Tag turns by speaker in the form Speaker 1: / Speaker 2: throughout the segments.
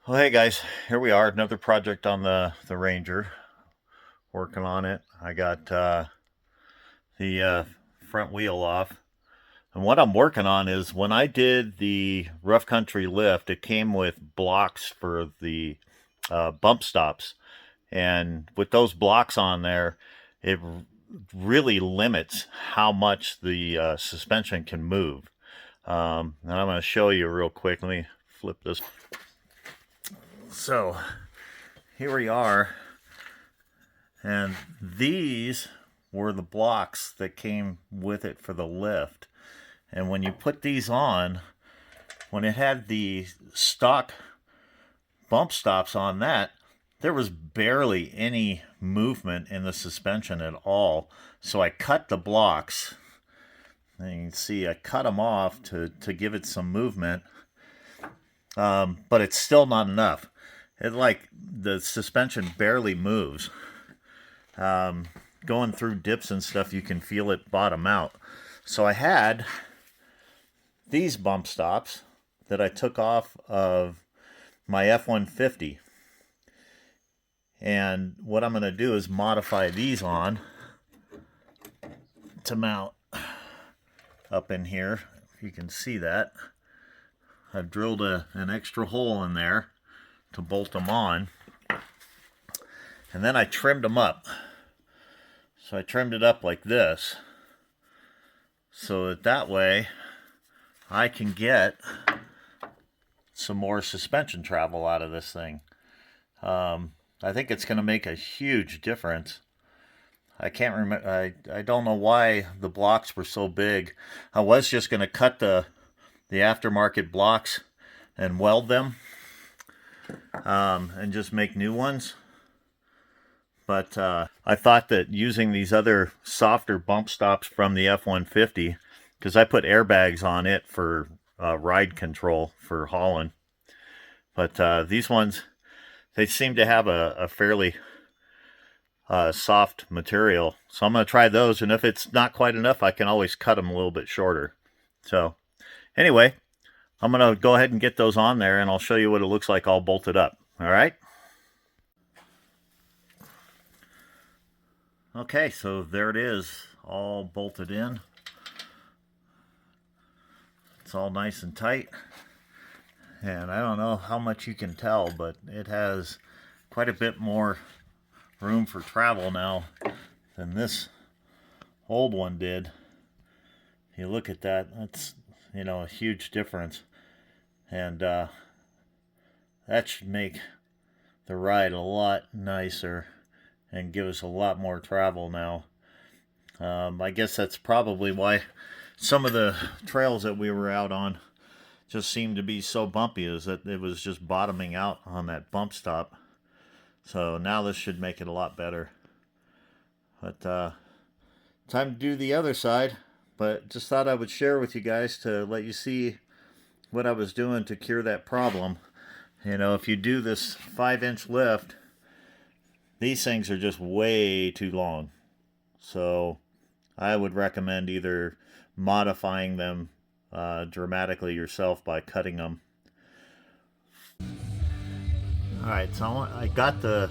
Speaker 1: Well, hey guys, here we are, another project on the Ranger. Working on it. I got the front wheel off, and what I'm working on is when I did the rough country lift, it came with blocks for the bump stops, and with those blocks on there, it really limits how much the suspension can move. And I'm going to show you real quick. Let me flip this. So here we are. And these were the blocks that came with it for the lift. And when you put these on, when it had the stock bump stops on that, there was barely any movement in the suspension at all. So I cut the blocks. And you can see I cut them off to give it some movement. But it's still not enough. It like the suspension barely moves. Going through dips and stuff, you can feel it bottom out. So I had these bump stops that I took off of my F-150. And what I'm going to do is modify these on to mount up in here. If you can see that. I've drilled an extra hole in there to bolt them on. And then I trimmed them up. So I trimmed it up like this, so that way I can get some more suspension travel out of this thing. I think it's going to make a huge difference. I can't remember. I don't know why the blocks were so big. I was just going to cut the aftermarket blocks and weld them, and just make new ones. But I thought that using these other softer bump stops from the F-150, because I put airbags on it for ride control for hauling. But these ones, they seem to have a fairly soft material. So I'm going to try those, and if it's not quite enough, I can always cut them a little bit shorter. So anyway, I'm going to go ahead and get those on there, and I'll show you what it looks like all bolted up. All right? Okay, so there it is, all bolted in. It's all nice and tight. And I don't know how much you can tell, but it has quite a bit more room for travel now than this old one did. If you look at that, that's, a huge difference. And that should make the ride a lot nicer and give us a lot more travel now. I guess that's probably why some of the trails that we were out on just seemed to be so bumpy, is that it was just bottoming out on that bump stop. So now this should make it a lot better. But time to do the other side. But just thought I would share with you guys to let you see what I was doing to cure that problem. If you do this 5-inch lift, these things are just way too long. So I would recommend either modifying them dramatically yourself by cutting them. Alright, so I got the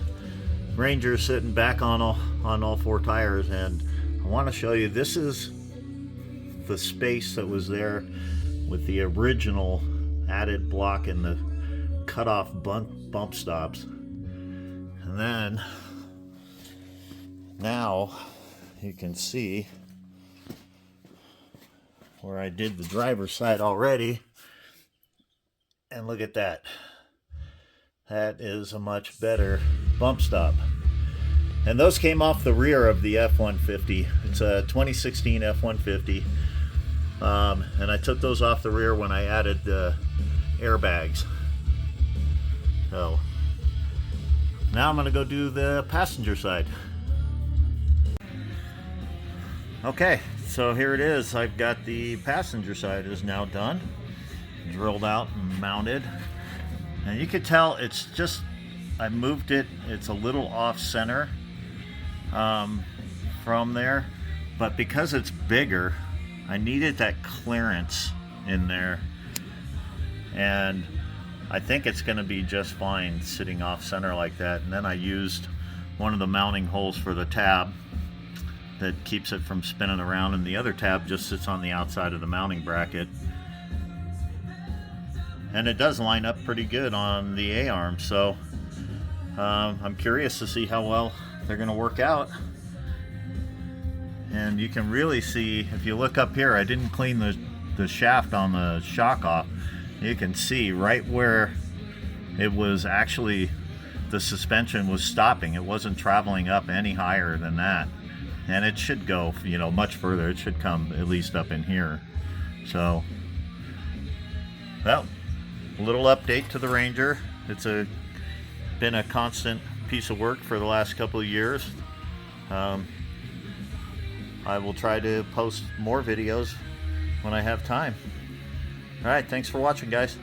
Speaker 1: Ranger sitting back on all four tires, and I want to show you, this is the space that was there with the original added block and the cut-off bump stops. And then now you can see where I did the driver's side already, and look at that. That is a much better bump stop. And those came off the rear of the F-150. It's a 2016 F-150. And I took those off the rear when I added the airbags. So now I'm going to go do the passenger side. Okay, so here it is. I've got the passenger side is now done, drilled out and mounted. And you can tell it's just, I moved it, it's a little off center from there, but because it's bigger, I needed that clearance in there. And I think it's going to be just fine sitting off center like that. And then I used one of the mounting holes for the tab that keeps it from spinning around, and the other tab just sits on the outside of the mounting bracket. And it does line up pretty good on the A-arm, so I'm curious to see how well they're going to work out. And you can really see, if you look up here, I didn't clean the shaft on the shock off. You can see right where it was actually, the suspension was stopping. It wasn't traveling up any higher than that. And it should go, you know, much further. It should come at least up in here. So, well, a little update to the Ranger. It's been a constant piece of work for the last couple of years. I will try to post more videos when I have time. All right, thanks for watching, guys.